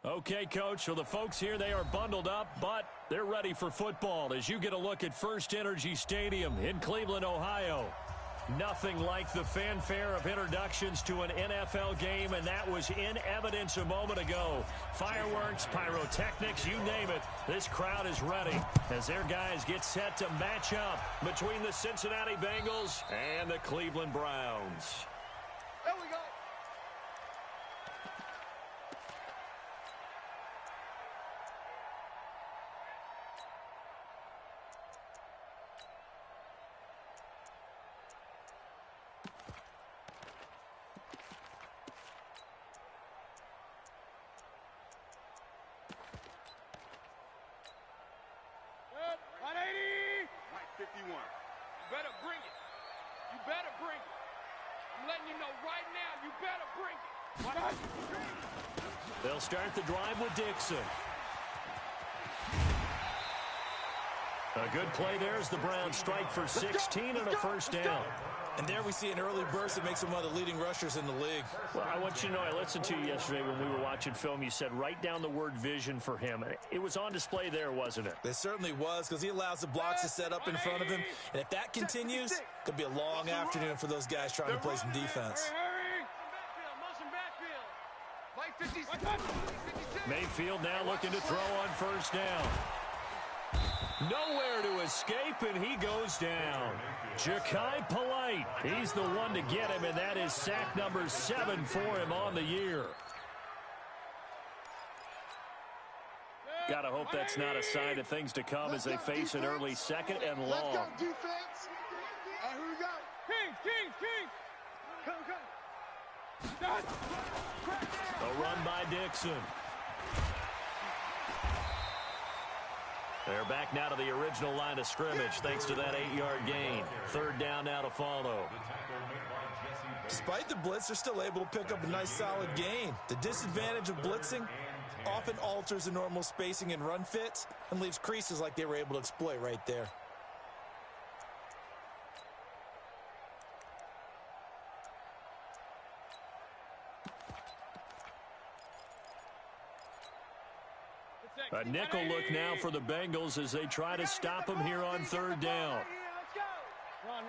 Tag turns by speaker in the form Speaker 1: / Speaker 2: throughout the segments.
Speaker 1: Okay, Coach, well, the folks here, they are bundled up, but they're ready for football as you get a look at First Energy Stadium in Cleveland, Ohio. Nothing like the fanfare of introductions to an NFL game, and that was in evidence a moment ago. Fireworks, pyrotechnics, you name it, this crowd is ready as their guys get set to match up between the Cincinnati Bengals and the Cleveland Browns.
Speaker 2: There we go.
Speaker 1: They'll start the drive with Dixon. A good play there as the Browns strike for 16 and a first down.
Speaker 3: And there we see an early burst that makes him one of the leading rushers in the league.
Speaker 1: Well, I want you to know, I listened to you yesterday when we were watching film. You said write down the word vision for him. It was on display there, wasn't it?
Speaker 3: It certainly was, because he allows the blocks to set up in front of him. And if that continues, it could be a long afternoon for those guys trying to play some defense.
Speaker 1: Mayfield now looking to throw on first down. Nowhere to escape, and he goes down. Ja'Kai Polite, he's the one to get him, and that is sack number 7 for him on the year. Gotta hope that's not a sign of things to come as they face an early second and long.
Speaker 2: Let's go, defense. All right, here we go. King. Come.
Speaker 1: A run by Dixon. They're back now to the original line of scrimmage thanks to that 8-yard gain. Third down now to follow.
Speaker 3: Despite the blitz, they're still able to pick up a nice solid gain. The disadvantage of blitzing often alters the normal spacing and run fits and leaves creases like they were able to exploit right there.
Speaker 1: A nickel look now for the Bengals as they try to stop him here on third down.
Speaker 2: Run.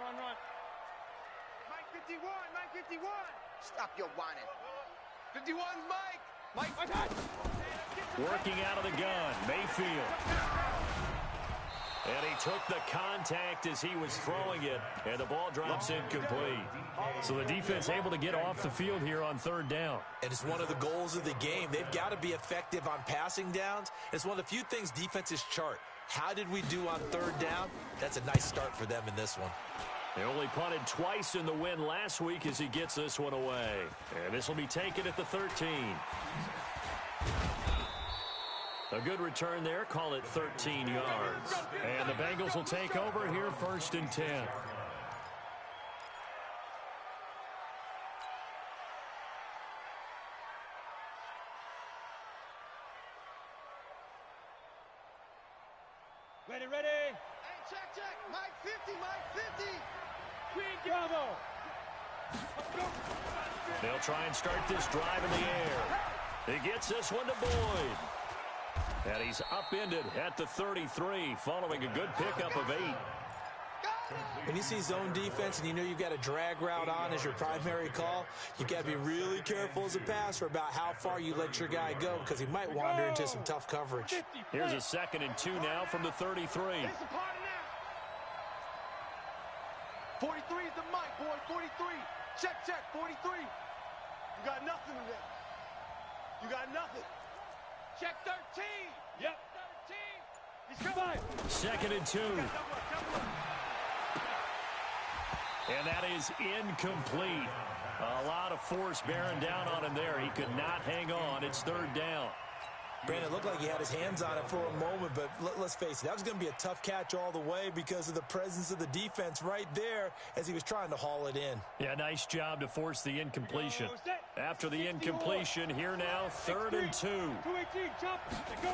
Speaker 2: Mike 51. Stop your whining. 51's Mike.
Speaker 1: Working out of the gun, Mayfield. And he took the contact as he was throwing it, and the ball drops incomplete. So the defense able to get off the field here on third down.
Speaker 3: And it's one of the goals of the game. They've got to be effective on passing downs. It's one of the few things defenses chart. How did we do on third down? That's a nice start for them in this one.
Speaker 1: They only punted twice in the win last week as he gets this one away. And this will be taken at the 13. A good return there. Call it 13 yards. And the Bengals will take over here first and 10.
Speaker 2: Ready. Hey, check. Mike 50. Bravo.
Speaker 1: They'll try and start this drive in the air. He gets this one to Boyd. And he's upended at the 33 following a good pickup of 8.
Speaker 3: When you see zone defense and you know you've got a drag route on as your primary call, you've got to be really careful as a passer about how far you let your guy go because he might wander into some tough coverage.
Speaker 1: Here's a 2nd and 2 now from the 33.
Speaker 2: 43 is the mic, boy. 43. Check. 43. You got nothing today. You got nothing. Check 13. Yep. 13. He's coming.
Speaker 1: 2nd and 2. And that is incomplete. A lot of force bearing down on him there. He could not hang on. It's third down.
Speaker 3: Brandon, it looked like he had his hands on it for a moment, but let's face it, that was going to be a tough catch all the way because of the presence of the defense right there as he was trying to haul it in.
Speaker 1: Yeah, nice job to force the incompletion. After the incompletion, here now, 3rd and 2.
Speaker 2: 218, jump. Go.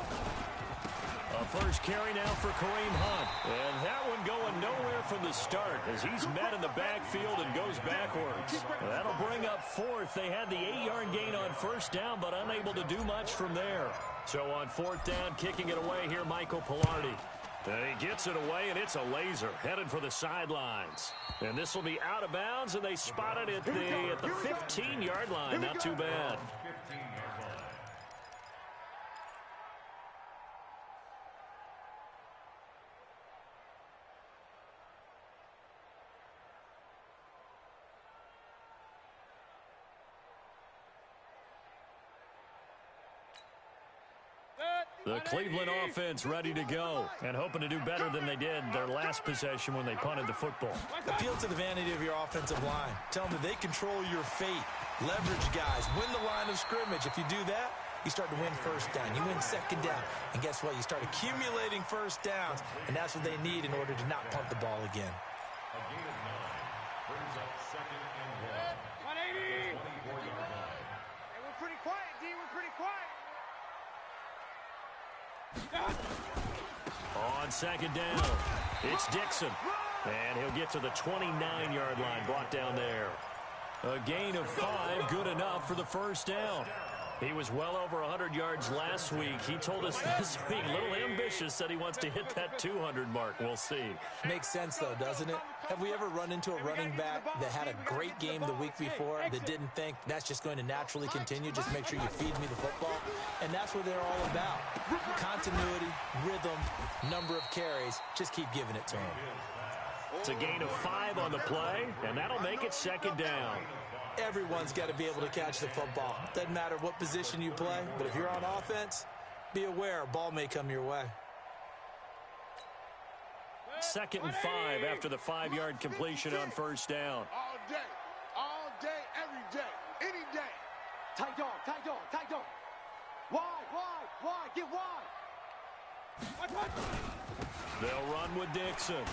Speaker 1: A first carry now for Kareem Hunt. And that one going nowhere from the start as he's met in the backfield and goes backwards. That'll bring up fourth. They had the 8-yard gain on first down, but unable to do much from there. So on fourth down, kicking it away here, Michael Pilardi. And he gets it away, and it's a laser headed for the sidelines. And this will be out of bounds, and they spot it at the 15-yard line. Not too bad. The Cleveland offense ready to go and hoping to do better than they did their last possession when they punted the football.
Speaker 3: Appeal to the vanity of your offensive line. Tell them that they control your fate. Leverage guys. Win the line of scrimmage. If you do that, you start to win first down. You win second down. And guess what? You start accumulating first downs, and that's what they need in order to not punt the ball again.
Speaker 2: A gain of 9 brings up second and 1. 180. 24-yard line. Hey, we're pretty quiet, D. We're pretty quiet.
Speaker 1: On second down, it's Dixon. And he'll get to the 29-yard line, brought down there. A gain of 5, good enough for the first down. He was well over 100 yards last week. He told us this week, a little ambitious, said he wants to hit that 200 mark. We'll see.
Speaker 3: Makes sense, though, doesn't it? Have we ever run into a running back that had a great game the week before that didn't think that's just going to naturally continue? Just make sure you feed me the football. And that's what they're all about. Continuity, rhythm, number of carries. Just keep giving it to him.
Speaker 1: It's a gain of 5 on the play, and that'll make it second down.
Speaker 3: Everyone's got to be able to catch the football. Doesn't matter what position you play, but if you're on offense, be aware a ball may come your way.
Speaker 1: Second and 5 after the 5-yard completion on first down.
Speaker 2: All day, every day, any day. Tight dog, tight dog, tight dog. Wide, get wide.
Speaker 1: They'll run with Dixon.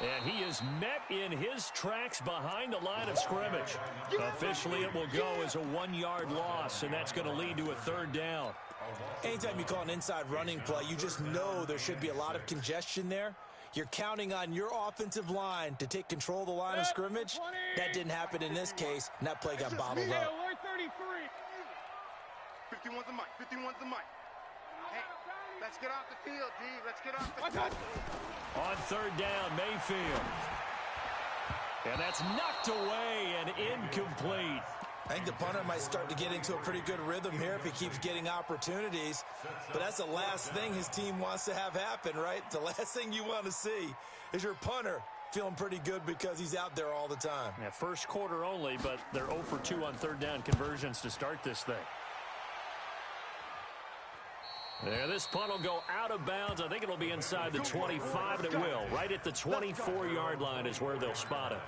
Speaker 1: And he is met in his tracks behind the line of scrimmage. Officially, it will go as a 1-yard loss, and that's going to lead to a third down.
Speaker 3: Anytime you call an inside running play, you just know there should be a lot of congestion there. You're counting on your offensive line to take control of the line of scrimmage. That didn't happen in this case, and that play got bottled up.
Speaker 2: 51's the mic, 51's the mic. Hey, let's get off the field, D. Let's get off the field.
Speaker 1: On third down, Mayfield. And that's knocked away and incomplete.
Speaker 3: I think the punter might start to get into a pretty good rhythm here if he keeps getting opportunities. But that's the last thing his team wants to have happen, right? The last thing you want to see is your punter feeling pretty good because he's out there all the time.
Speaker 1: Yeah, first quarter only, but they're 0 for 2 on third down conversions to start this thing. There, this punt will go out of bounds. I think it'll be inside the 25, and it will. Right at the 24-yard line is where they'll spot it.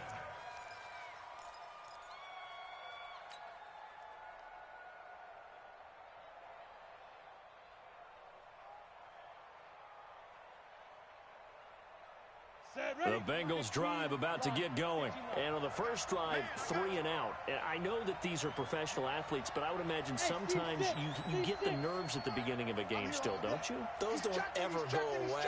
Speaker 1: The Bengals drive about to get going. And on the first drive, 3 and out. I know that these are professional athletes, but I would imagine sometimes you get the nerves at the beginning of a game still, don't you?
Speaker 3: Those don't ever go away.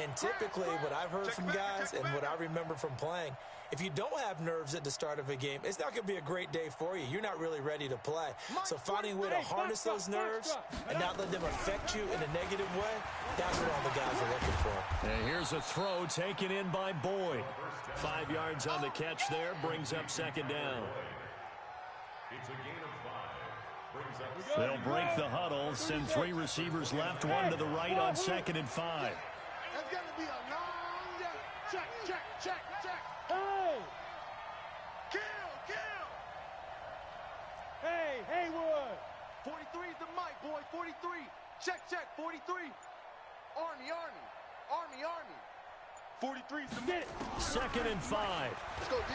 Speaker 3: And typically what I've heard from guys and what I remember from playing, if you don't have nerves at the start of a game, it's not going to be a great day for you. You're not really ready to play. So finding a way to harness those nerves and not let them affect you in a negative way, that's what all the guys are looking for.
Speaker 1: And here's a throw taken in by Boyd. 5 yards on the catch there, brings up second down.
Speaker 2: It's a gain of 5.
Speaker 1: They'll break the huddle, send 3 receivers left, 1 to the right on second and 5.
Speaker 2: That's going to be a long day. Check.
Speaker 4: Hey!
Speaker 2: Kill!
Speaker 4: Hey, Haywood!
Speaker 2: 43 is the mic, boy. 43. Check. 43. Army. 43 is the mic.
Speaker 1: Second and 5.
Speaker 2: Let's go, D.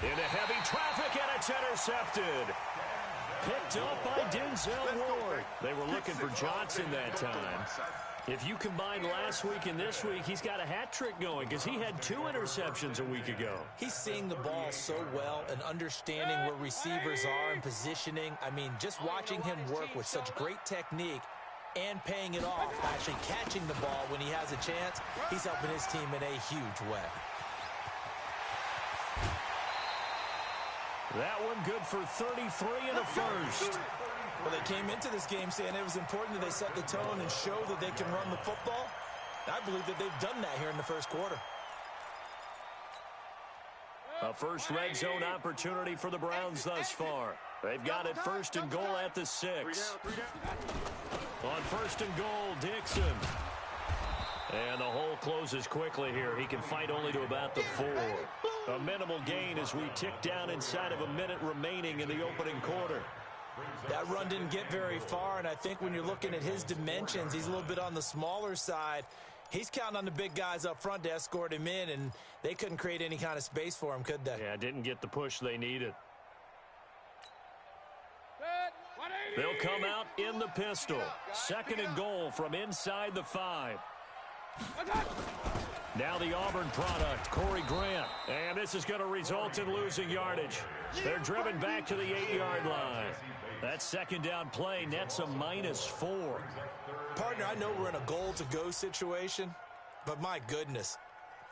Speaker 1: Into heavy traffic, and it's intercepted. Picked up by Denzel Ward. They were looking for Johnson that time. If you combine last week and this week, he's got a hat trick going because he had 2 interceptions a week ago.
Speaker 3: He's seeing the ball so well and understanding where receivers are and positioning. I mean, just watching him work with such great technique, and paying it off, actually catching the ball when he has a chance. He's helping his team in a huge way.
Speaker 1: That one good for 33 in the first.
Speaker 3: Well, they came into this game saying it was important that they set the tone and show that they can run the football. I believe that they've done that here in the first quarter.
Speaker 1: A first red zone opportunity for the Browns thus far. They've got it first and goal at the 6. On first and goal, Dixon. And the hole closes quickly here. He can fight only to about the 4. A minimal gain as we tick down inside of a minute remaining in the opening quarter.
Speaker 3: That run didn't get very far, and I think when you're looking at his dimensions, he's a little bit on the smaller side. He's counting on the big guys up front to escort him in, and they couldn't create any kind of space for him, could they?
Speaker 1: Yeah, didn't get the push they needed. They'll come out in the pistol. Second and goal from inside the 5. Now the Auburn product, Corey Grant. And this is going to result in losing yardage. They're driven back to the 8-yard line. That second down play nets a -4.
Speaker 3: Partner, I know we're in a goal-to-go situation, but my goodness,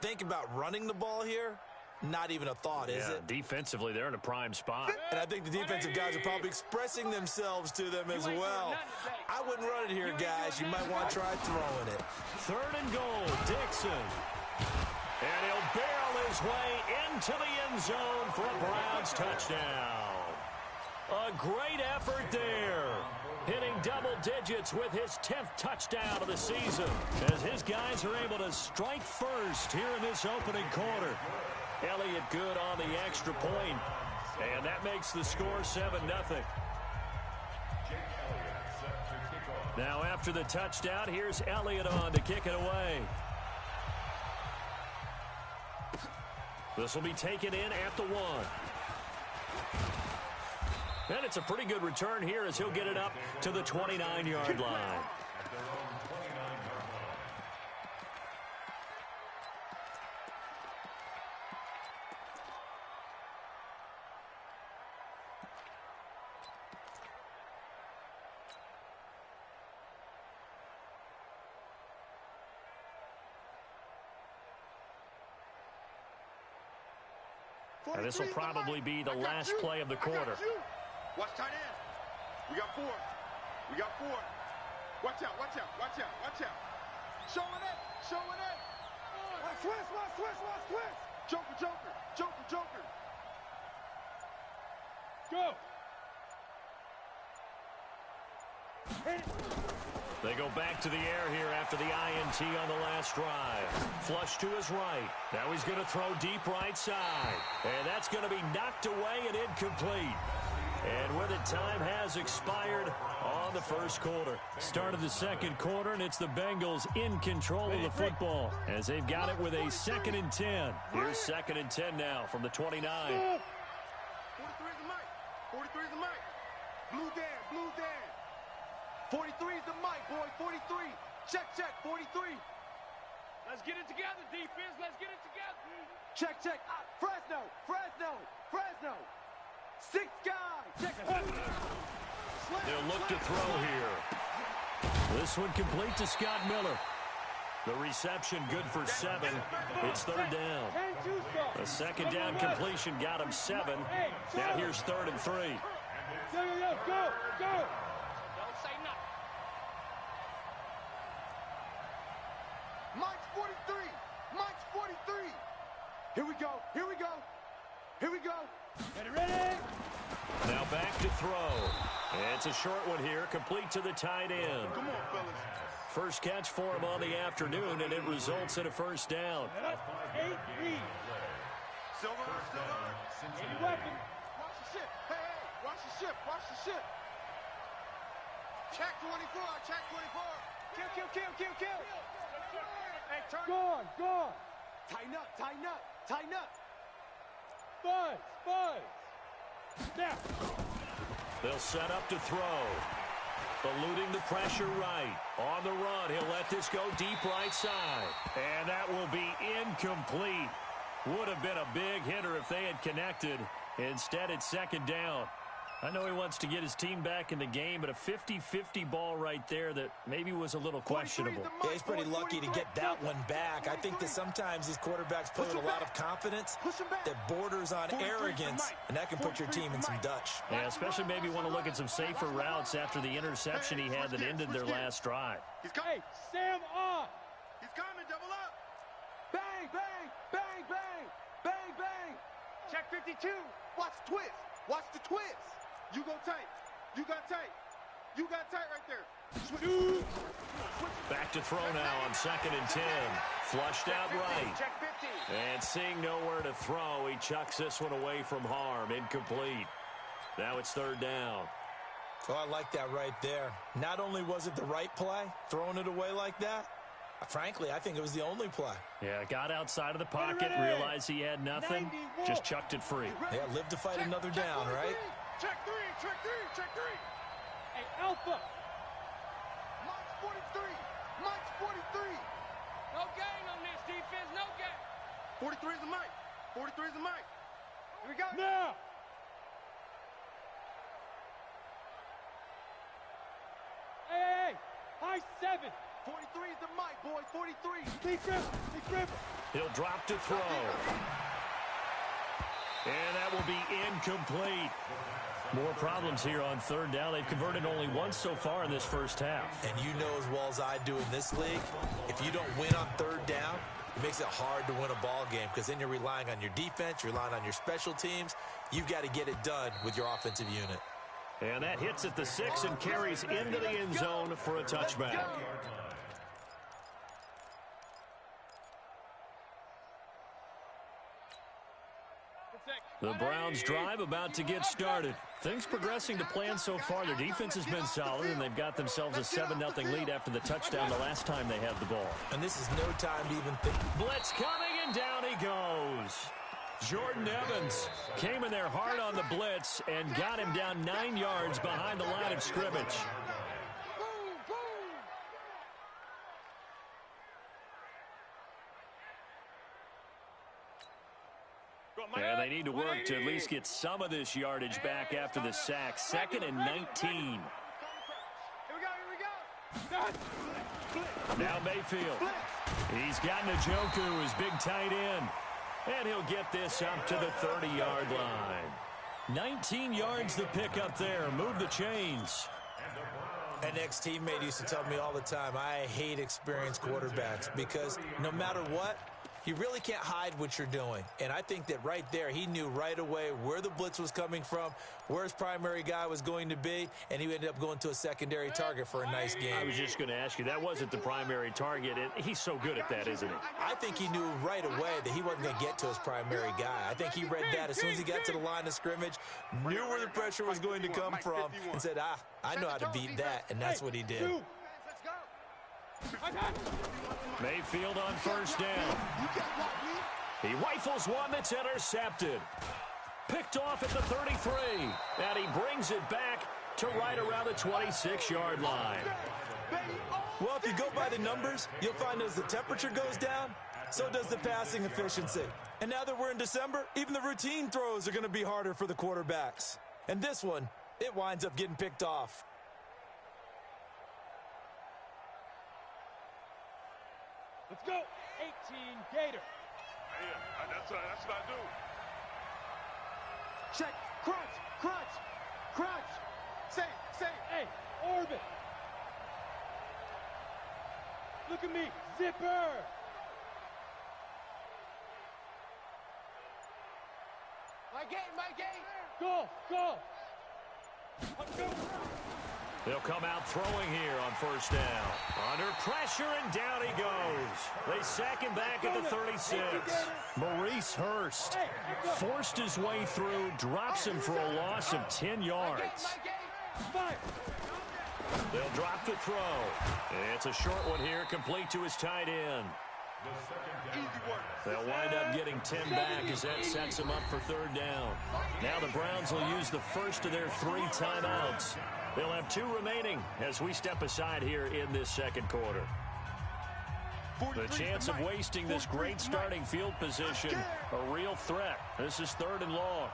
Speaker 3: think about running the ball here. Not even a thought, is it?
Speaker 1: Defensively, they're in a prime spot.
Speaker 3: And I think the defensive guys are probably expressing themselves to them as well. I wouldn't run it here, guys. You might want to try throwing it.
Speaker 1: Third and goal, Dixon. And he'll barrel his way into the end zone for a Browns touchdown. A great effort there. Hitting double digits with his 10th touchdown of the season as his guys are able to strike first here in this opening quarter. Elliott good on the extra point, and that makes the score 7-0. Now after the touchdown, here's Elliott on to kick it away. This will be taken in at the 1. And it's a pretty good return here as he'll get it up to the 29-yard line. And this will probably be the last play of the quarter.
Speaker 2: Watch tight end. We got 4. We got 4. Watch out, watch out, watch out, watch out. Showing it, showing it. Watch twist, watch twist, watch twist. Joker, joker, joker, joker. Go.
Speaker 1: They go back to the air here after the INT on the last drive. Flush to his right. Now he's going to throw deep right side. And that's going to be knocked away and incomplete. And with it, time has expired on the first quarter. Start of the second quarter, and it's the Bengals in control of the football as they've got it with a 2nd and 10. Here's 2nd and 10 now from the 29.
Speaker 2: 43 is the mic. 43 is the mic. Blue Dan, blue Dan. 43 is the mic, boy. 43. Check, check. 43. Let's get it together, defense. Let's get it together. Check, check. Fresno, Fresno, Fresno. 6 guys. Check.
Speaker 1: They'll look to throw here. This one complete to Scott Miller. The reception good for 7. It's 3rd down. A 2nd down completion got him 7. Now here's 3rd and 3.
Speaker 4: Go, go, go.
Speaker 2: Don't say nothing. Mike's 43. Mike's 43. Here we go. Here we go. Here we go.
Speaker 4: Ready?
Speaker 1: Now back to throw. It's a short one here, complete to the tight end.
Speaker 2: Come on, fellas.
Speaker 1: First catch for him on the afternoon, and it results in a 1st down.
Speaker 4: 8 lead.
Speaker 2: Silver, silver.
Speaker 4: Any weapon.
Speaker 2: Watch the ship. Hey, hey. Watch the ship. Watch the ship. Check 24. Check 24. Kill, kill, kill, kill, kill. Hey, turn.
Speaker 4: Gone, gone.
Speaker 2: Tighten up, tighten up, tighten up.
Speaker 4: Buzz, buzz. Now.
Speaker 1: They'll set up to throw. Eluding the pressure right. On the run, he'll let this go deep right side. And that will be incomplete. Would have been a big hitter if they had connected. Instead, it's 2nd down. I know he wants to get his team back in the game, but a 50-50 ball right there that maybe was a little questionable.
Speaker 3: Yeah, he's pretty lucky to get that one back. I think that sometimes these quarterbacks play with a lot of confidence that borders on arrogance, and that can put your team in some Dutch.
Speaker 1: Yeah, especially maybe want to look at some safer routes after the interception he had that ended their last drive.
Speaker 4: Hey, Sam on.
Speaker 2: He's coming, double up. Bang, bang, bang, bang, bang, bang. Check 52. Watch the twist. Watch the twist. You go tight. You got tight. You got tight right there. Switch.
Speaker 1: Back to throw now on 2nd and 10. Flushed out right.
Speaker 2: Check 50.
Speaker 1: And seeing nowhere to throw, he chucks this one away from harm. Incomplete. Now it's 3rd down.
Speaker 3: Oh, I like that right there. Not only was it the right play, throwing it away like that, frankly, I think it was the only play.
Speaker 1: Yeah, got outside of the pocket, realized he had nothing, just chucked it free.
Speaker 3: Yeah, live to fight another down, right?
Speaker 2: Check 3, check 3, check 3.
Speaker 4: Hey, Alpha.
Speaker 2: Mike's 43. Mike's 43.
Speaker 5: No gain on this defense, no gain.
Speaker 2: 43 is the Mike. 43 is the Mike. Here we go.
Speaker 4: Now. Hey, high 7.
Speaker 2: 43 is the Mike, boys. 43.
Speaker 4: Big grip, big grip.
Speaker 1: He'll drop to throw. And that will be incomplete. More problems here on 3rd down. They've converted only once so far in this first half.
Speaker 3: And you know as well as I do in this league, if you don't win on 3rd down, it makes it hard to win a ball game because then you're relying on your defense, you're relying on your special teams. You've got to get it done with your offensive unit.
Speaker 1: And that hits at the 6 and carries into the end zone for a touchback. The Browns drive about to get started. Things progressing to plan so far. Their defense has been solid, and they've got themselves a 7-0 lead after the touchdown the last time they had the ball.
Speaker 3: And this is no time to even think.
Speaker 1: Blitz coming, and down he goes. Jordan Evans came in there hard on the blitz and got him down 9 yards behind the line of scrimmage. And they need to work to at least get some of this yardage back after the sack. 2nd and 19.
Speaker 2: Here we go.
Speaker 1: Now Mayfield. He's got Njoku, his big tight end. And he'll get this up to the 30-yard line. 19 yards the pick up there. Move the chains.
Speaker 3: An ex-teammate used to tell me all the time, I hate experienced quarterbacks because no matter what, you really can't hide what you're doing. And I think that right there, he knew right away where the blitz was coming from, where his primary guy was going to be, and he ended up going to a secondary target for a nice game.
Speaker 1: I was just going to ask you, that wasn't the primary target, and he's so good at that, isn't he?
Speaker 3: I think he knew right away that he wasn't going to get to his primary guy. I think he read that as soon as he got to the line of scrimmage, knew where the pressure was going to come from, and said, I know how to beat that, and that's what he did.
Speaker 1: Mayfield on 1st down. He rifles one that's intercepted. Picked off at the 33. And he brings it back to right around the 26-yard line.
Speaker 3: Well, if you go by the numbers, you'll find as the temperature goes down, so does the passing efficiency. And now that we're in December, even the routine throws are going to be harder for the quarterbacks. And this one, it winds up getting picked off.
Speaker 4: Let's go. 18 Gator.
Speaker 2: Yeah, that's what I do. Check. Crunch. Crunch. Crunch. Say.
Speaker 4: Hey, Orbit. Look at me. Zipper.
Speaker 5: My game.
Speaker 4: Go. Let's go.
Speaker 1: They'll come out throwing here on 1st down. Under pressure, and down he goes. They sack him back at the 36. Maurice Hurst forced his way through, drops him for a loss of 10 yards. They'll drop the throw. It's a short one here, complete to his tight end. They'll wind up getting 10 back as that sets them up for 3rd down. Now the Browns will use the first of their 3 timeouts. They'll have 2 remaining as we step aside here in this 2nd quarter. The chance of wasting this great starting field position, a real threat. This is 3rd and long.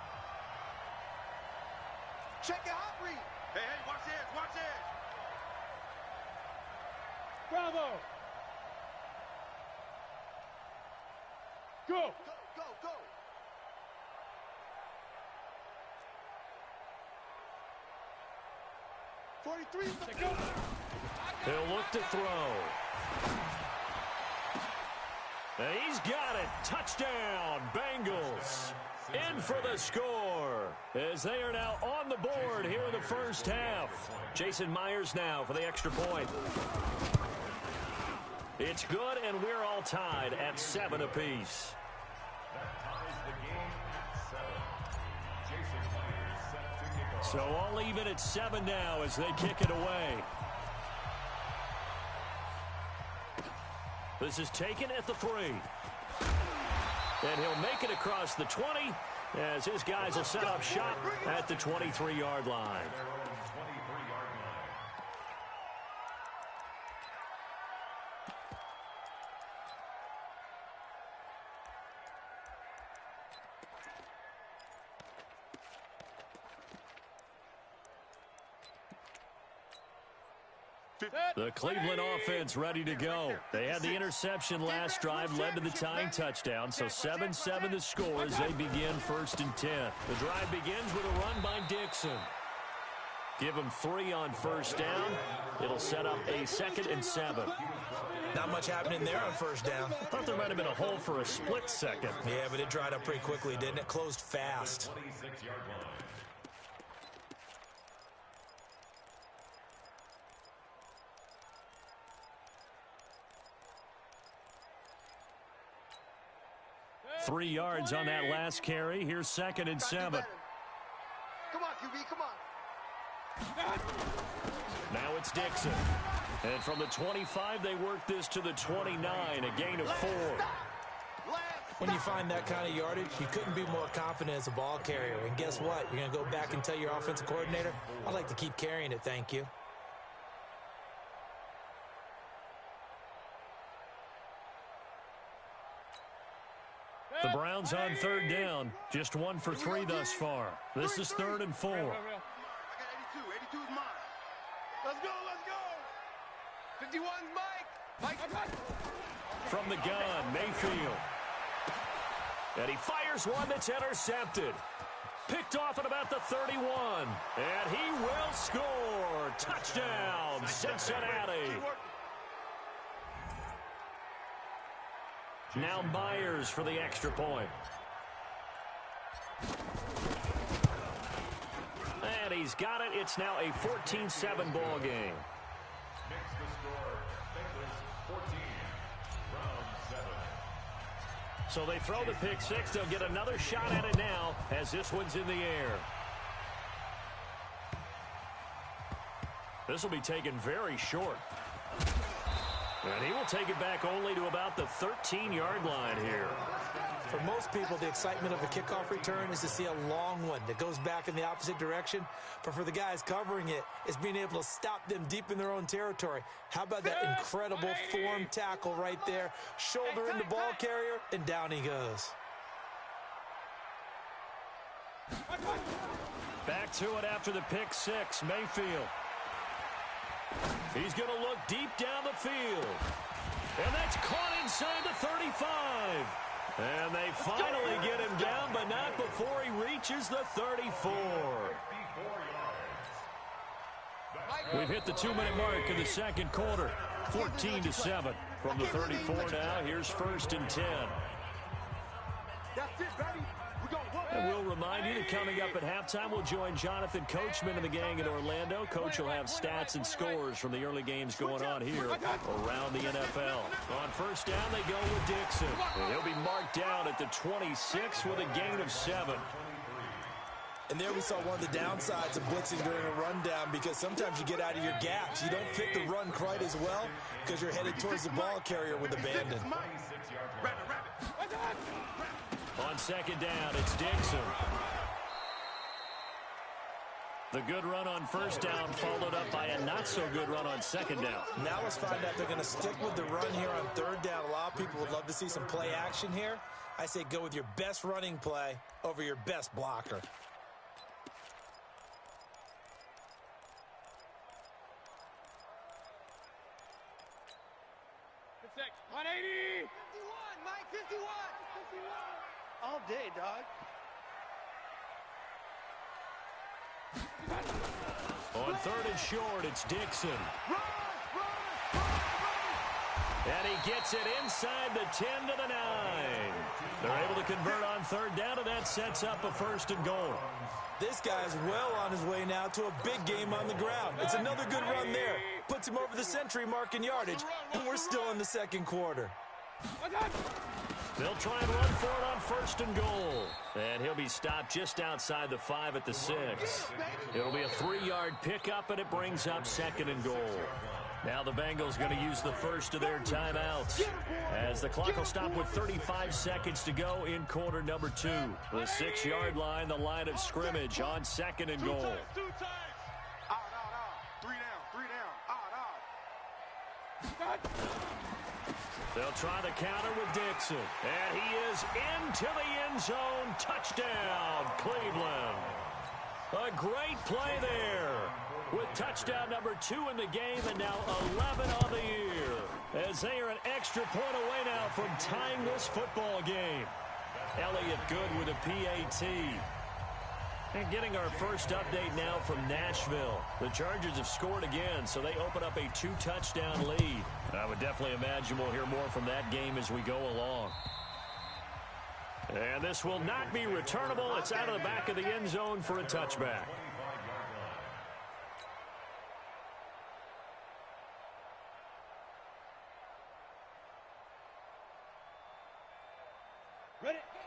Speaker 2: Check it, hot read. Hey, watch this, watch this.
Speaker 4: Bravo. Go.
Speaker 2: Go. 43 is the
Speaker 4: Go.
Speaker 1: He'll look to throw. He's got it. Touchdown, Bengals. In for the score as they are now on the board here in the first half. Jason Myers now for the extra point. It's good, and we're all tied at 7 apiece. So all even at 7 now as they kick it away. This is taken at the 3. And he'll make it across the 20 as his guys will set up shop at the 23-yard line. The Cleveland offense ready to go. They had the interception last drive, led to the tying touchdown. So 7-7 the score as they begin 1st and 10. The drive begins with a run by Dixon. Give him 3 on first down. It'll set up a 2nd and 7.
Speaker 3: Not much happening there on first down.
Speaker 1: I thought there might have been a hole for a split second.
Speaker 3: Yeah, but it dried up pretty quickly, didn't it? Closed fast.
Speaker 1: Three yards on that last carry. Here's 2nd and 7.
Speaker 2: Come on, QB, come on.
Speaker 1: Now it's Dixon. And from the 25, they work this to the 29, a gain of 4.
Speaker 3: When you find that kind of yardage, you couldn't be more confident as a ball carrier. And guess what? You're going to go back and tell your offensive coordinator, I'd like to keep carrying it, thank you.
Speaker 1: The Browns on 3rd down. Just 1 for 3 thus far. This is 3rd and 4.
Speaker 2: I got 82. 82 is mine. Let's go.
Speaker 5: 51's Mike.
Speaker 1: From the gun, Mayfield. And he fires one that's intercepted. Picked off at about the 31. And he will score. Touchdown, Cincinnati. Now Myers for the extra point. And he's got it. It's now a 14-7 ball game. So they throw the pick 6. They'll get another shot at it now as this one's in the air. This will be taken very short. And he will take it back only to about the 13-yard line here.
Speaker 3: For most people, the excitement of a kickoff return is to see a long one that goes back in the opposite direction. But for the guys covering it, it's being able to stop them deep in their own territory. How about that incredible form tackle right there? Shoulder in the ball carrier, and down he goes.
Speaker 1: Back to it after the pick 6, Mayfield. He's going to look deep down the field. And that's caught inside the 35. And they finally get him down, but not before he reaches the 34. We've hit the 2-minute mark in the second quarter. 14-7 from the 34 now. Here's 1st and 10.
Speaker 2: That's it, baby.
Speaker 1: And we'll remind you that coming up at halftime, we'll join Jonathan Coachman and the gang in Orlando. Coach will have stats and scores from the early games going on here around the NFL. On first down, they go with Dixon. And he'll be marked down at the 26 with a gain of 7.
Speaker 3: And there we saw one of the downsides of blitzing during a rundown, because sometimes you get out of your gaps. You don't fit the run quite as well because you're headed towards the ball carrier with abandon.
Speaker 1: On second down, it's Dixon. The good run on first down followed up by a not-so-good run on second down.
Speaker 3: Now let's find out if they're going to stick with the run here on 3rd down. A lot of people would love to see some play action here. I say go with your best running play over your best blocker.
Speaker 2: all day, dog.
Speaker 1: On 3rd and short, it's Dixon.
Speaker 2: Run!
Speaker 1: And he gets it inside the 10 to the 9. They're able to convert on 3rd down, and that sets up a 1st and goal.
Speaker 3: This guy's well on his way now to a big game on the ground. It's another good run there. Puts him over the century mark in yardage, and we're still in the 2nd quarter.
Speaker 1: They'll try and run for it on 1st and goal. And he'll be stopped just outside the 5 at the 6. It'll be a 3-yard pickup, and it brings up 2nd and goal. Now the Bengals going to use the first of their timeouts as the clock will stop with 35 seconds to go in quarter number 2. The 6-yard line, the line of scrimmage on 2nd and goal.
Speaker 2: 2 times. Out. 3 down. Out.
Speaker 1: They'll try the counter with Dixon. And he is into the end zone. Touchdown, Cleveland. A great play there, with touchdown number 2 in the game and now 11 on the year, as they are an extra point away now from tying this football game. Elliott good with a PAT. And getting our first update now from Nashville. The Chargers have scored again, so they open up a 2-touchdown lead. I would definitely imagine we'll hear more from that game as we go along. And this will not be returnable. It's out of the back of the end zone for a touchback.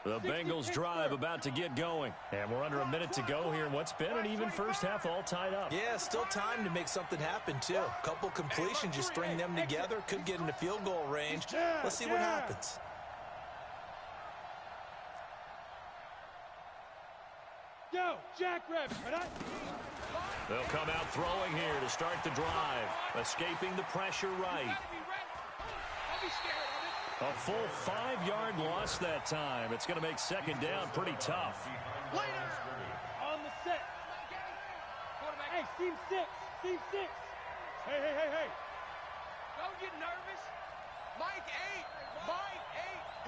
Speaker 1: The Bengals drive about to get going. And we're under a minute to go here in what's been an even first half all tied up.
Speaker 3: Yeah, still time to make something happen, too. A couple completions, you string them together, could get into field goal range. Let's see what happens.
Speaker 4: Go, Jackrabbit.
Speaker 1: They'll come out throwing here to start the drive. Escaping the pressure right.
Speaker 5: Don't be scared of it.
Speaker 1: A full 5-yard loss that time. It's going to make 2nd down pretty tough.
Speaker 2: Later.
Speaker 4: On the set. Hey, seam 6. Seam 6. Hey.
Speaker 5: Don't get nervous. Mike 8. Mike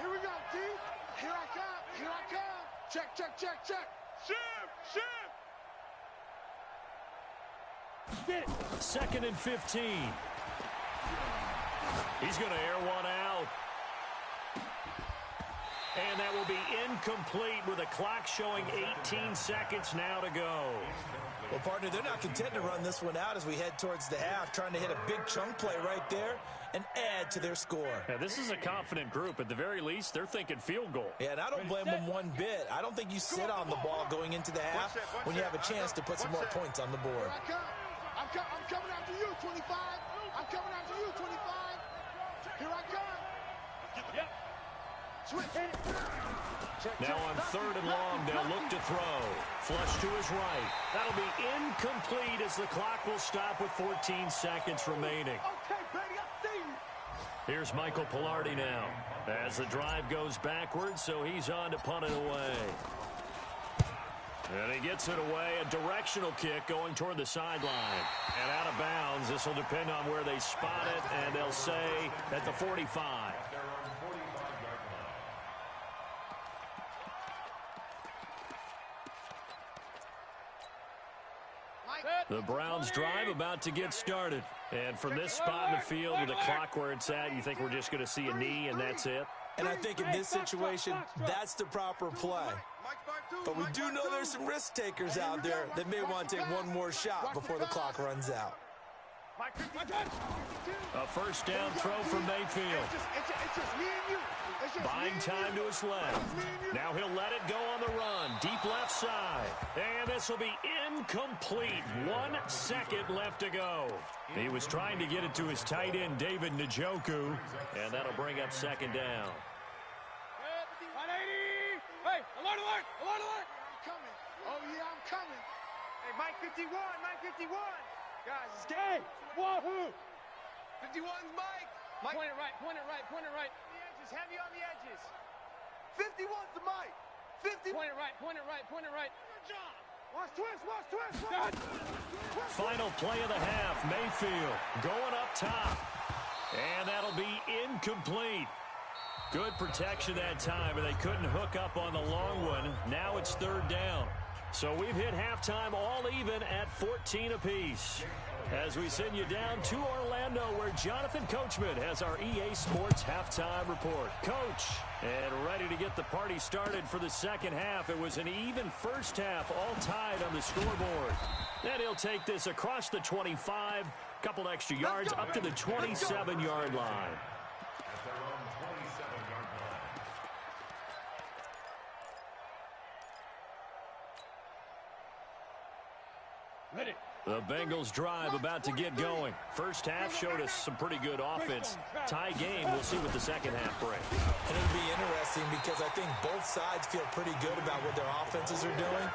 Speaker 5: 8.
Speaker 2: Here we go, T. Here I come. Check. Ship.
Speaker 4: Get it.
Speaker 1: 2nd and 15. He's going to air one out. And that will be incomplete with the clock showing 18 seconds now to go.
Speaker 3: Well, partner, they're not content to run this one out as we head towards the half, trying to hit a big chunk play right there and add to their score.
Speaker 1: Now, this is a confident group. At the very least, they're thinking field goal.
Speaker 3: Yeah, and I don't blame them one bit. I don't think you sit on the ball going into the half when you have a chance to put some more points on the board.
Speaker 2: I'm coming after you, 25. I'm coming after you, 25. Here I come.
Speaker 4: Yep.
Speaker 2: Switch.
Speaker 1: Now on 3rd and long, they'll look to throw. Flush to his right. That'll be incomplete as the clock will stop with 14 seconds remaining.
Speaker 2: Okay, baby, I see you.
Speaker 1: Here's Michael Pilardi now as the drive goes backwards, so he's on to punt it away. And he gets it away, a directional kick going toward the sideline. And out of bounds, this will depend on where they spot it, and they'll say at the 45. The Browns drive about to get started. And from this spot in the field with the clock where it's at, you think we're just going to see a knee and that's it?
Speaker 3: And I think in this situation, that's the proper play. But we do know there's some risk takers out there that may want to take one more shot before the clock runs out.
Speaker 1: A 1st down throw from Mayfield.
Speaker 2: It's just me and you.
Speaker 1: Buying time to his left. Now he'll let it go on the run. Deep left side. And this will be incomplete. 1 second left to go. He was trying to get it to his tight end, David Njoku. And that'll bring up 2nd down.
Speaker 5: 180. Hey, alert.
Speaker 2: I'm coming. Oh, yeah, I'm coming.
Speaker 5: Hey, Mike 51. Guys, it's
Speaker 4: Hey, wahoo.
Speaker 5: 51's Mike. Point it right. On the edges, heavy on the edges.
Speaker 2: 51's the mic. 50.
Speaker 5: Point it right.
Speaker 2: Good job. Watch twist.
Speaker 1: Final play of the half. Mayfield going up top. And that'll be incomplete. Good protection that time, and they couldn't hook up on the long one. Now it's third down. So we've hit halftime all even at 14 apiece. As we send you down to Orlando, where Jonathan Coachman has our EA Sports halftime report. Coach, and ready to get the party started for the second half. It was an even first half, all tied on the scoreboard. And he'll take this across the 25, couple extra yards up to the 27-yard line. The Bengals drive about to get going. First half showed us some pretty good offense. Tie game, we'll see what the second half brings.
Speaker 3: And it'll be interesting because I think both sides feel pretty good about what their offenses are doing.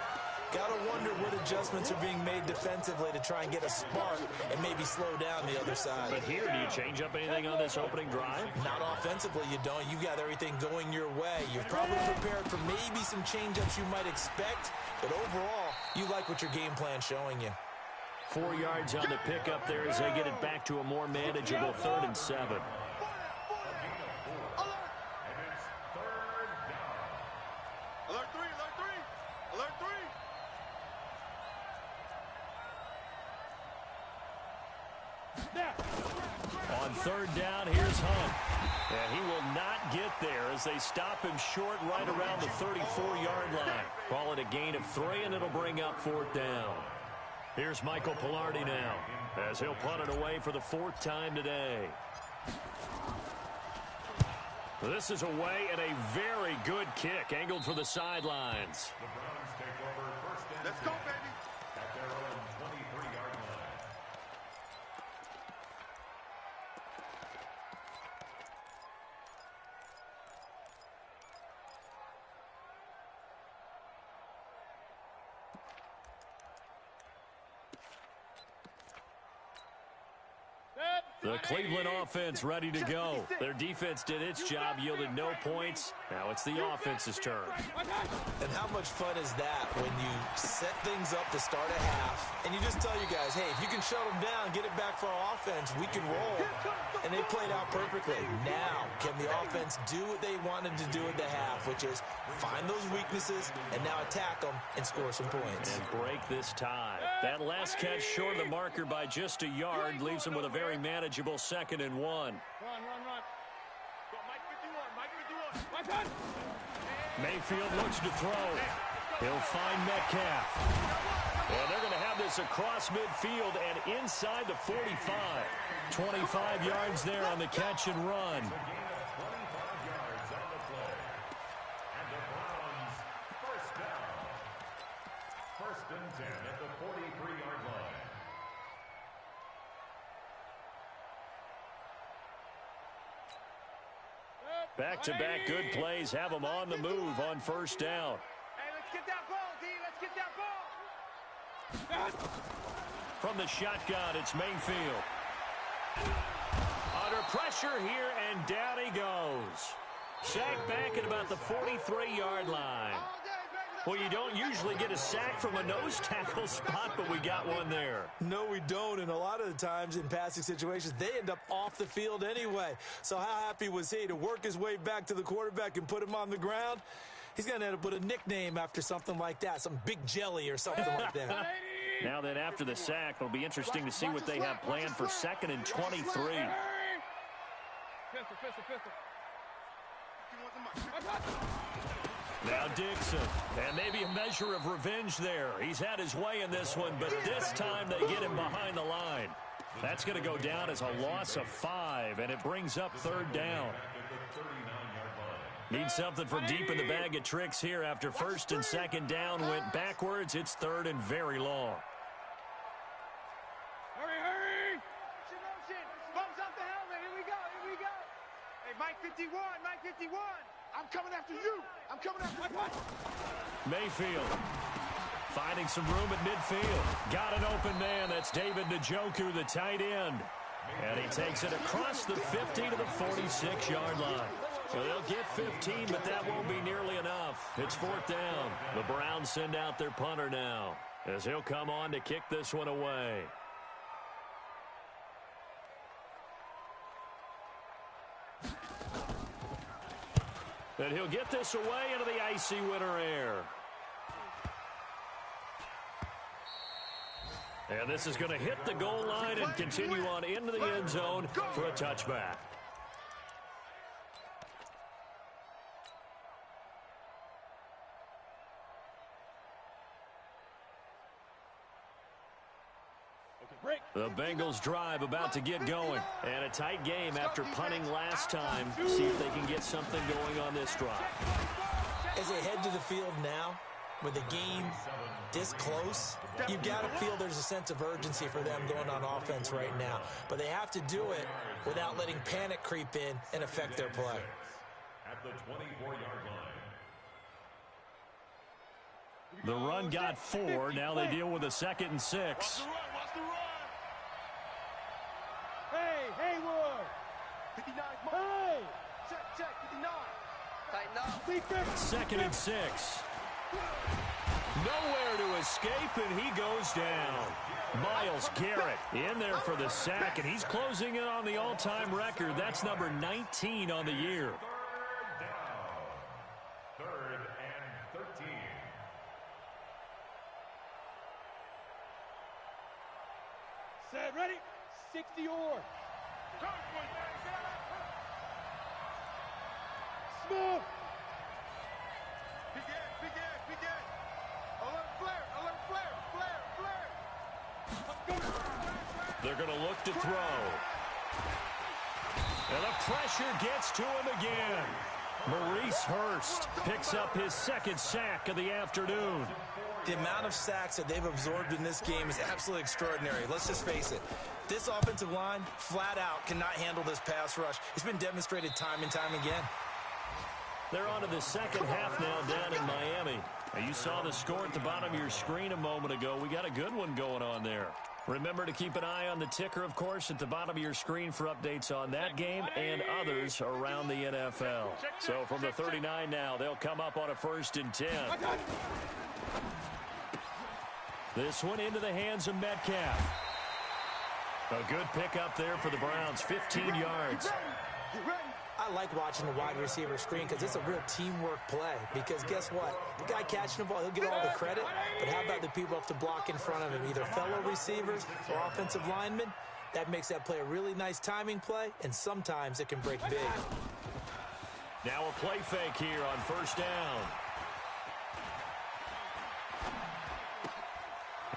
Speaker 3: Got to wonder what adjustments are being made defensively to try and get a spark and maybe slow down the other side.
Speaker 1: But here, do you change up anything on this opening drive?
Speaker 3: Not offensively, you don't. You got everything going your way. You've probably prepared for maybe some change-ups you might expect, but overall, you like what your game plan's showing you.
Speaker 1: 4 yards on the pickup there as they get it back to a more manageable 3rd and 7.
Speaker 2: Alert 3, alert 3, alert 3.
Speaker 1: On 3rd down, here's Hunt. And he will not get there as they stop him short right around the 34-yard line. Call it a gain of 3, and it'll bring up 4th down. Here's Michael Pilardi now as he'll punt it away for the 4th time today. This is away and a very good kick angled for the sidelines.
Speaker 2: Let's go, baby.
Speaker 6: At their own 23-yard line.
Speaker 1: The Cleveland offense ready to go. Their defense did its job, yielded no points. Now it's the offense's turn.
Speaker 3: And how much fun is that when you set things up to start a half and you just tell you guys, hey, if you can shut them down, get it back for our offense, we can roll. And they played out perfectly. Now, can the offense do what they wanted to do at the half, which is find those weaknesses and now attack them and score some points.
Speaker 1: And break this tie. That last catch short of the marker by just a yard leaves them with a very manageable 2nd and 1.
Speaker 2: Run. Go, Mike 51, Mike 51.
Speaker 1: Mayfield looks to throw. He'll find Metcalf. And they're going to have this across midfield and inside the 45. 25 yards there on the catch and run. Back-to-back good plays have them on the move on 1st down.
Speaker 2: Hey, let's get that ball, D. Let's get that ball.
Speaker 1: From the shotgun, it's Mayfield. Under pressure here, and down he goes. Sacked back at about the 43-yard line. Well, you don't usually get a sack from a nose tackle spot, but we got one there.
Speaker 3: No, we don't, and a lot of the times in passing situations, they end up off the field anyway. So how happy was he to work his way back to the quarterback and put him on the ground? He's going to end up with a nickname after something like that, some Big Jelly or something like that.
Speaker 1: Now then, after the sack, it'll be interesting to see what they have planned for 2nd and 23.
Speaker 2: Pistol.
Speaker 1: Now Dixon, and maybe a measure of revenge there. He's had his way in this one, but this time they get him behind the line. That's going to go down as a loss of 5, and it brings up 3rd down. Need something from deep in the bag of tricks here after 1st and 2nd down went backwards. It's 3rd and very long.
Speaker 2: Hurry! Motion. Bumps off the helmet. Here we go. Hey, Mike 51. I'm coming after you. I'm coming after you.
Speaker 1: Mayfield finding some room at midfield. Got an open man. That's David Njoku, the tight end. And he takes it across the 50 to the 46-yard line. So they'll get 15, but that won't be nearly enough. It's 4th down. The Browns send out their punter now as he'll come on to kick this one away. And he'll get this away into the icy winter air. And this is going to hit the goal line and continue on into the end zone for a touchback. The Bengals drive about to get going. And a tight game after punting last time. See if they can get something going on this drive.
Speaker 3: As they head to the field now, with the game this close, you've got to feel there's a sense of urgency for them going on offense right now. But they have to do it without letting panic creep in and affect their play.
Speaker 6: At the 24-yard line.
Speaker 1: The run got 4. Now they deal with a 2nd and 6.
Speaker 2: Watch the run.
Speaker 4: Hey, Haywood.
Speaker 2: 59,
Speaker 4: Hey.
Speaker 2: Check, 59.
Speaker 5: Tighten up.
Speaker 4: Defense.
Speaker 1: 2nd and 6. Nowhere to escape, and he goes down. Miles Garrett in there for the sack, and he's closing in on the all-time record. That's number 19 on the year.
Speaker 6: Third and 13.
Speaker 4: Set, ready? 60 or. Smooth.
Speaker 2: Big end. Alert flare.
Speaker 1: They're going to look to throw. And the pressure gets to him again. Maurice Hurst picks up his 2nd sack of the afternoon.
Speaker 3: The amount of sacks that they've absorbed in this game is absolutely extraordinary. Let's just face it. This offensive line, flat out, cannot handle this pass rush. It's been demonstrated time and time again.
Speaker 1: They're on to the second half now down in Miami. Now, you saw the score at the bottom of your screen a moment ago. We got a good one going on there. Remember to keep an eye on the ticker, of course, at the bottom of your screen for updates on that game and others around the NFL. So from the 39 now, they'll come up on a 1st and 10. This one into the hands of Metcalf. A good pickup there for the Browns, 15 yards.
Speaker 3: I like watching the wide receiver screen because it's a real teamwork play. Because guess what? The guy catching the ball, he'll get all the credit. But how about the people up to block in front of him, either fellow receivers or offensive linemen? That makes that play a really nice timing play, and sometimes it can break big.
Speaker 1: Now a play fake here on 1st down.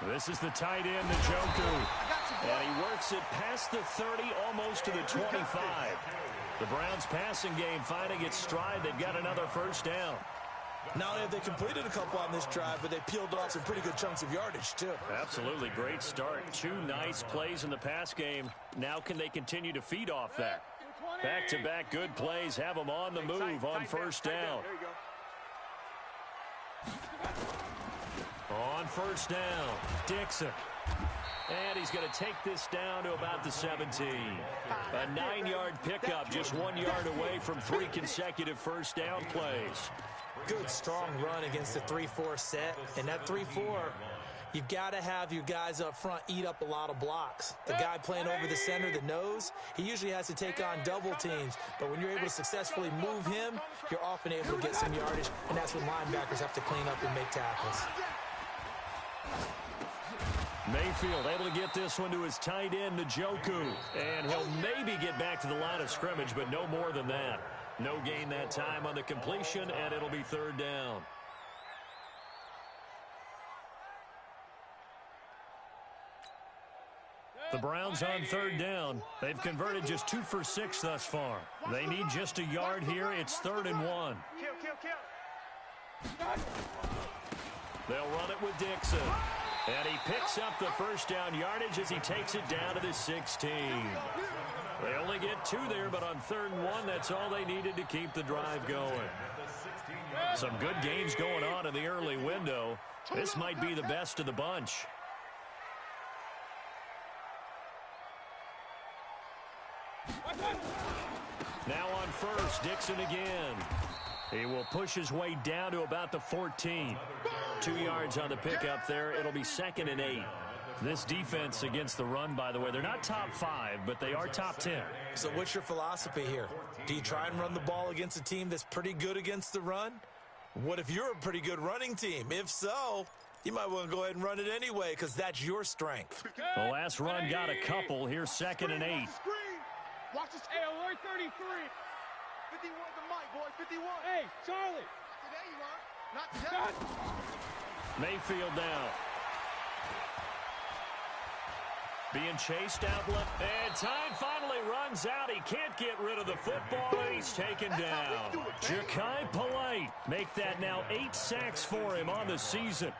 Speaker 1: This is the tight end, Njoku. And he works it past the 30, almost to the 25. The Browns' passing game finding its stride. They've got another 1st down.
Speaker 3: Not only have they completed a couple on this drive, but they peeled off some pretty good chunks of yardage, too.
Speaker 1: Absolutely. Great start. 2 nice plays in the pass game. Now can they continue to feed off that? Back-to-back good plays have them on the move on 1st down. On 1st down, Dixon. And he's going to take this down to about the 17. A 9-yard pickup, just 1 yard away from 3 consecutive 1st down plays.
Speaker 3: Good, strong run against the 3-4 set. And that 3-4, you've got to have your guys up front eat up a lot of blocks. The guy playing over the center, the nose, he usually has to take on double teams. But when you're able to successfully move him, you're often able to get some yardage. And that's when linebackers have to clean up and make tackles.
Speaker 1: Mayfield able to get this one to his tight end, Njoku. And he'll maybe get back to the line of scrimmage, but no more than that. No gain that time on the completion, and it'll be 3rd down. The Browns on 3rd down. They've converted just 2 for 6 thus far. They need just a yard here. It's 3rd and 1. They'll run it with Dixon. And he picks up the 1st down yardage as he takes it down to the 16. They only get 2 there, but on 3rd and 1, that's all they needed to keep the drive going. Some good games going on in the early window. This might be the best of the bunch. Now on 1st, Dixon again. He will push his way down to about the 14. 2 yards on the pickup there. It'll be 2nd and 8. This defense against the run, by the way, they're not top 5, but they are top 10.
Speaker 3: So what's your philosophy here? Do you try and run the ball against a team that's pretty good against the run? What if you're a pretty good running team? If so, you might want to go ahead and run it anyway because that's your strength.
Speaker 1: The last run got a couple. Here's 2nd and 8.
Speaker 2: Watch the screen. Hey, alert 33. 51 the mic, boy. 51.
Speaker 4: Hey, Charlie.
Speaker 2: Not today, you are. Not today.
Speaker 1: Mayfield now. Being chased out left. And time finally runs out. He can't get rid of the football, and he's taken down. Ja'Kai Polite make that now 8 sacks for him on the season.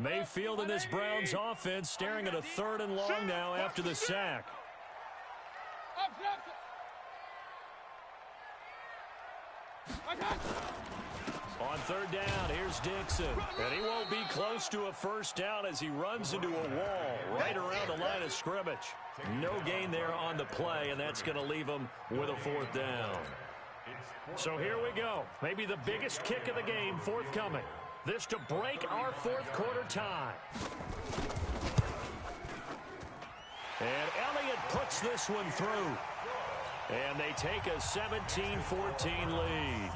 Speaker 1: Mayfield in this Browns offense staring at a 3rd and long now after the sack. On 3rd down, here's Dixon. And he won't be close to a first down as he runs into a wall right around the line of scrimmage. No gain there on the play, and that's going to leave him with a 4th down. So here we go. Maybe the biggest kick of the game forthcoming. This to break our 4th quarter tie. And Elliott puts this one through. And they take a 17-14 lead.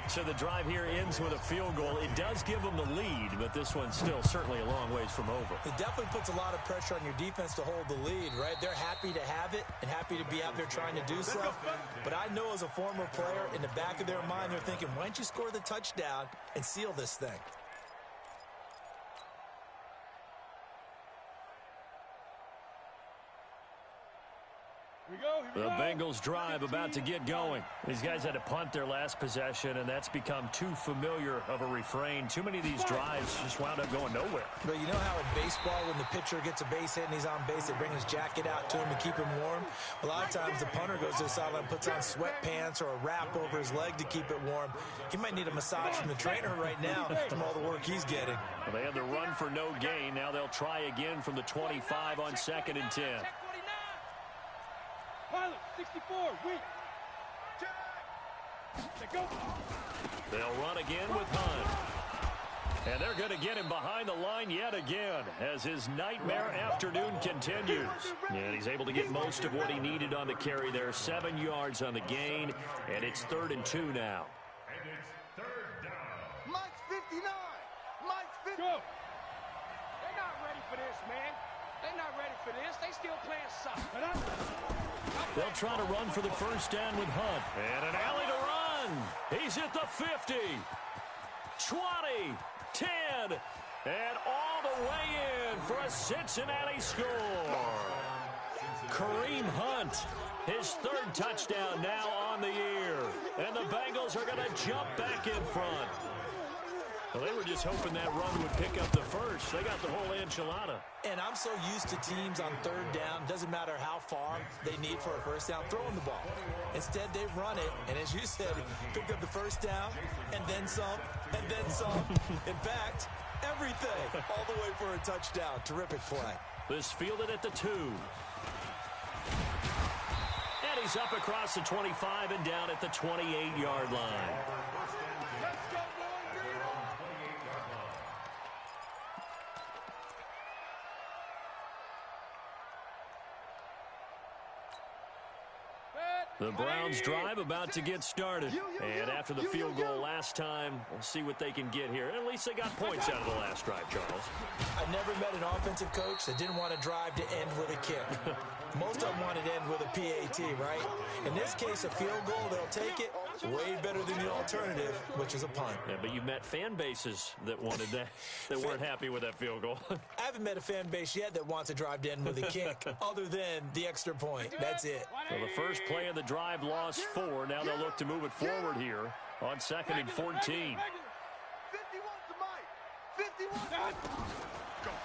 Speaker 1: So the drive here ends with a field goal. It does give them the lead, but this one's still certainly a long ways from over.
Speaker 3: It definitely puts a lot of pressure on your defense to hold the lead, right? They're happy to have it and happy to be out there trying to do so. But I know as a former player, in the back of their mind, they're thinking, why don't you score the touchdown and seal this thing?
Speaker 1: The Bengals drive about to get going. These guys had to punt their last possession, and that's become too familiar of a refrain. Too many of these drives just wound up going nowhere.
Speaker 3: But you know how in baseball, when the pitcher gets a base hit and he's on base, they bring his jacket out to him to keep him warm? A lot of times the punter goes to the sideline, puts on sweatpants or a wrap over his leg to keep it warm. He might need a massage from the trainer right now from all the work he's getting.
Speaker 1: Well, they had the run for no gain. Now they'll try again from the 25 on 2nd and 10.
Speaker 4: Pilot, 64, weak.
Speaker 1: They'll run again with Hunt. And they're going to get him behind the line yet again as his nightmare afternoon continues. And he's able to get most of what he needed on the carry there. 7 yards on the gain, and it's 3rd and 2 now.
Speaker 6: And it's 3rd down.
Speaker 2: Mike's 59. Mike's 50.
Speaker 4: Go.
Speaker 5: They're not ready for this, man. They're not ready for this. They still playing soccer.
Speaker 1: They'll try to run for the first down with Hunt. And an alley to run. He's at the 50, 20, 10, and all the way in for a Cincinnati score. Kareem Hunt, his 3rd touchdown now on the year. And the Bengals are going to jump back in front. Well, they were just hoping that run would pick up the first. They got the whole enchilada.
Speaker 3: And I'm so used to teams on 3rd down, doesn't matter how far they need for a first down, throwing the ball. Instead, they run it, and as you said, picked up the first down, and then some, and then some. In fact, everything, all the way for a touchdown. Terrific play.
Speaker 1: This fielded at the 2. And he's up across the 25 and down at the 28-yard line. The Browns drive about to get started. And after the field goal last time, we'll see what they can get here. At least they got points out of the last drive, Charles.
Speaker 3: I never met an offensive coach that didn't want to drive to end with a kick. Most of them wanted to end with a PAT, right? In this case, a field goal, they'll take it. Way better than the alternative, which is a punt.
Speaker 1: Yeah, but you met fan bases that wanted that, that weren't happy with that field goal.
Speaker 3: I haven't met a fan base yet that wants to drive to end with a kick, other than the extra point. That's it.
Speaker 1: So the first play of the drive lost 4. Now they'll look to move it forward here on 2nd and 14.
Speaker 2: 51 to Mike. 51.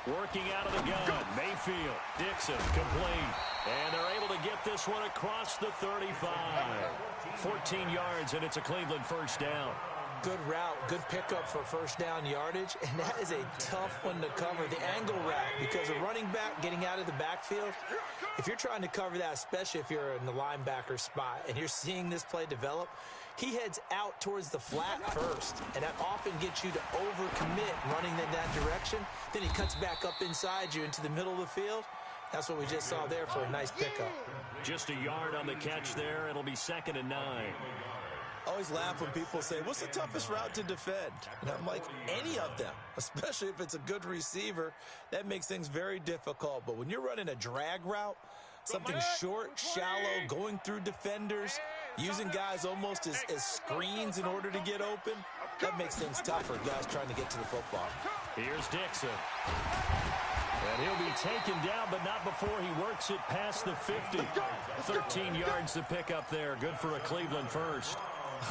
Speaker 1: Working out of the gun, Mayfield, Dixon, complete. And they're able to get this one across the 35. 14 yards, and it's a Cleveland first down.
Speaker 3: good route, good pickup for first down yardage, and that is a tough one to cover. The angle route, because a running back getting out of the backfield, if you're trying to cover that, especially if you're in the linebacker spot and you're seeing this play develop, he heads out towards the flat first, and that often gets you to overcommit running in that direction. Then he cuts back up inside you into the middle of the field. That's what we just saw there for a nice pickup.
Speaker 1: Just a yard on the catch there. It'll be 2nd and 9.
Speaker 3: I always laugh when people say, what's the toughest route to defend? And I'm like, any of them, especially if it's a good receiver. That makes things very difficult. But when you're running a drag route, something short, shallow, going through defenders, using guys almost as screens in order to get open, that makes things tough for guys trying to get to the football.
Speaker 1: Here's Dixon. And he'll be taken down, but not before he works it past the 50. 13 yards to pick up there. Good for a Cleveland first.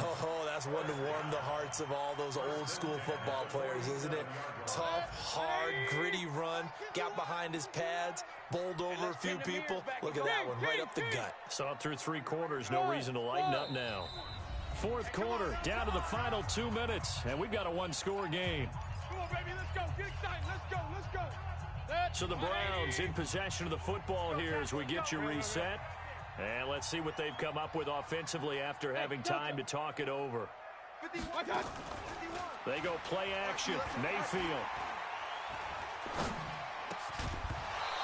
Speaker 3: Oh, that's one to warm the hearts of all those old school football players, isn't it? Tough, hard, gritty run. Got behind his pads, bowled over a few people. Look at that one, right up the gut.
Speaker 1: Saw it through 3 quarters. No reason to lighten up now. 4th quarter, down to the final 2 minutes, and we've got a 1-score game.
Speaker 2: Come on, baby, let's go. Get excited. Let's go. Let's go.
Speaker 1: So the Browns in possession of the football here as we get you reset. And let's see what they've come up with offensively after having time to talk it over. They go play action. Mayfield.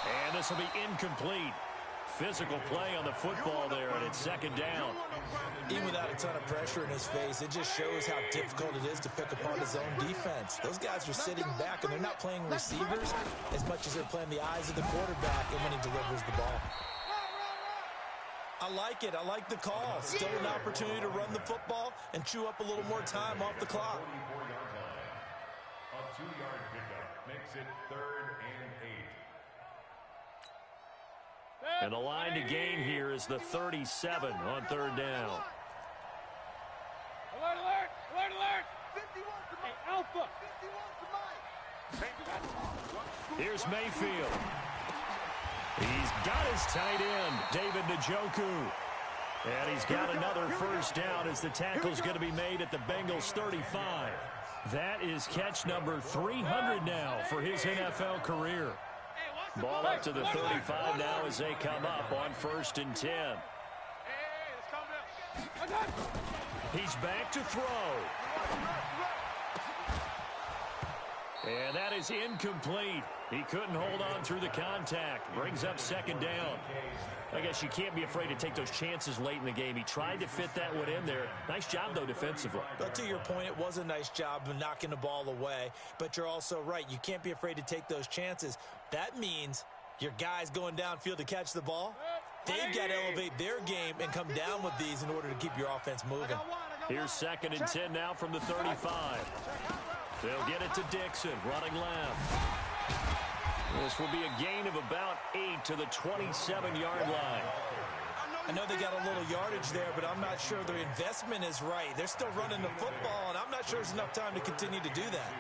Speaker 1: And this will be incomplete. Physical play on the football there, and it's 2nd down.
Speaker 3: Even without a ton of pressure in his face, it just shows how difficult it is to pick apart his own defense. Those guys are sitting back, and they're not playing receivers as much as they're playing the eyes of the quarterback and when he delivers the ball. I like it. I like the call. Still an opportunity to run the football and chew up a little more time off the clock.
Speaker 6: A 2-yard pickup makes it 3rd and 8.
Speaker 1: And the line to gain here is the 37 on 3rd down.
Speaker 4: Alert, alert, alert, alert.
Speaker 2: 51 to Mike.
Speaker 4: Hey, Alpha.
Speaker 2: 51 to Mike.
Speaker 1: Here's Mayfield. He's got his tight end, David Njoku. And he's got another first down as the tackle's going to be made at the Bengals 35. That is catch number 300 now for his NFL career. Ball up to the 35 now as they come up on 1st and 10. He's back to throw. And that is incomplete. He couldn't hold on through the contact. Brings up 2nd down. I guess you can't be afraid to take those chances late in the game. He tried to fit that one in there. Nice job, though, defensively.
Speaker 3: But to your point, it was a nice job of knocking the ball away. But you're also right. You can't be afraid to take those chances. That means your guys going downfield to catch the ball, they've got to elevate their game and come down with these in order to keep your offense moving.
Speaker 1: Here's 2nd and 10 now from the 35. They'll get it to Dixon, running left. This will be a gain of about 8 to the 27-yard line.
Speaker 3: I know they got a little yardage there, but I'm not sure their investment is right. They're still running the football, and I'm not sure there's enough time to continue to do that.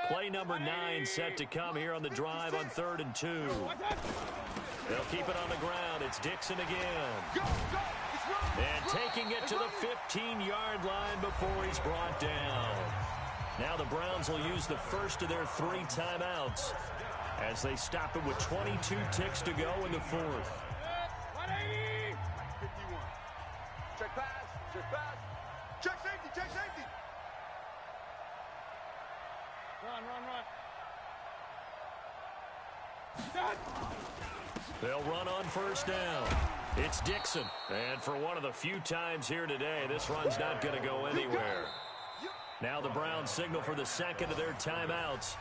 Speaker 1: Play number 9 set to come here on the drive on 3rd and 2. They'll keep it on the ground. It's Dixon again. And taking it to the 15-yard line before he's brought down. Now the Browns will use the first of their 3 timeouts as they stop it with 22 ticks to go in the 4th.
Speaker 2: 51. Check pass. Check pass. Check safety. Check safety.
Speaker 4: Run, run, run.
Speaker 1: They'll run on 1st down. It's Dixon. And for one of the few times here today, this run's not going to go anywhere. Now the Browns signal for the 2nd of their timeouts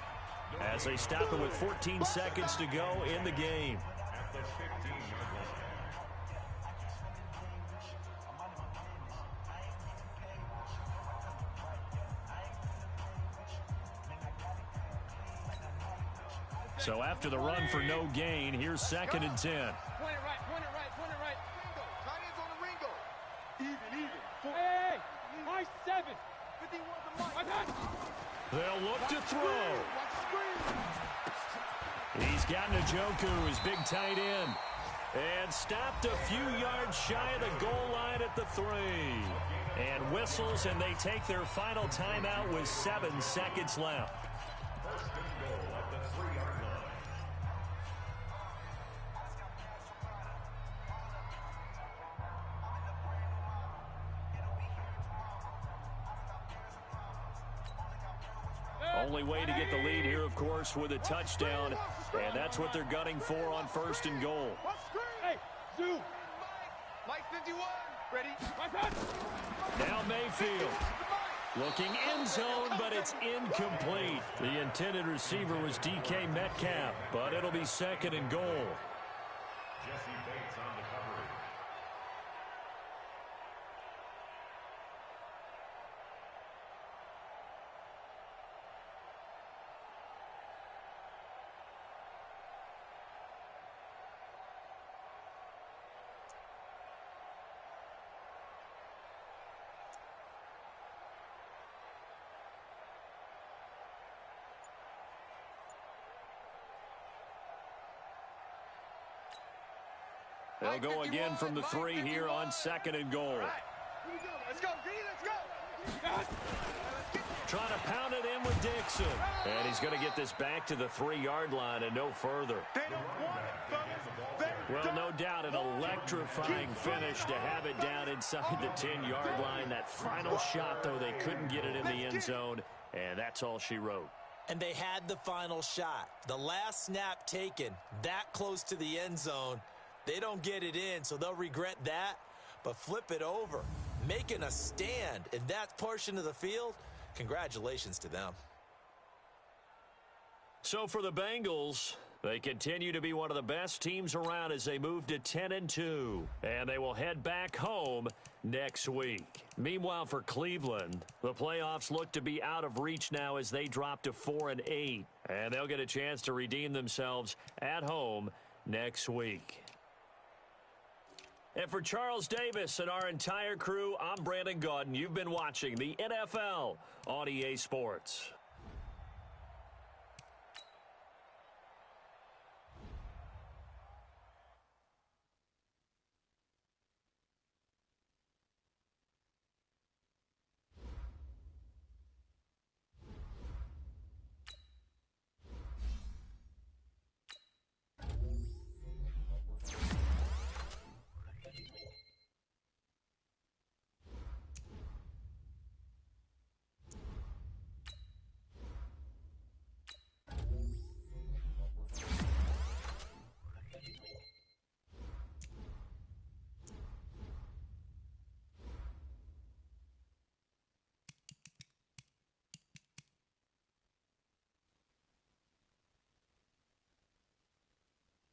Speaker 1: as they stop it with 14 seconds to go in the game.
Speaker 6: At the 15-yard line.
Speaker 1: So after the run for no gain, here's 2nd and 10.
Speaker 5: Point it right, point it right, point it right.
Speaker 2: Tight ends on the Ringo. Even.
Speaker 4: Hey, my 7.
Speaker 2: 51 to Mike.
Speaker 1: They'll look to throw. He's got Njoku, his big tight end. And stopped a few yards shy of the goal line at the 3. And whistles, and they take their final timeout with 7 seconds left.
Speaker 6: First and goal at the 3-yard line.
Speaker 1: Only way to get the lead here, of course, with a touchdown. And that's what they're gunning for on first and goal.
Speaker 4: Hey, Zoo.
Speaker 5: Mike 51. Ready?
Speaker 1: Now Mayfield. Looking end zone, but it's incomplete. The intended receiver was DK Metcalf, but it'll be second and goal.
Speaker 6: Jesse Bates on the coverage.
Speaker 1: They'll go again from the 3 here on second and goal.
Speaker 5: Let's go, D, let's go.
Speaker 1: Trying to pound it in with Dixon. And he's going to get this back to the 3-yard line and no further.
Speaker 2: They don't want it, fellas.
Speaker 1: Well, no doubt an electrifying finish to have it down inside the 10-yard line. That final shot, though, they couldn't get it in the end zone, and that's all she wrote.
Speaker 3: And they had the final shot. The last snap taken that close to the end zone. They don't get it in, so they'll regret that. But flip it over, making a stand in that portion of the field, congratulations to them.
Speaker 1: So for the Bengals, they continue to be one of the best teams around as they move to 10-2. And they will head back home next week. Meanwhile, for Cleveland, the playoffs look to be out of reach now as they drop to 4-8. And they'll get a chance to redeem themselves at home next week. And for Charles Davis and our entire crew, I'm Brandon Gaudin. You've been watching the NFL on EA Sports.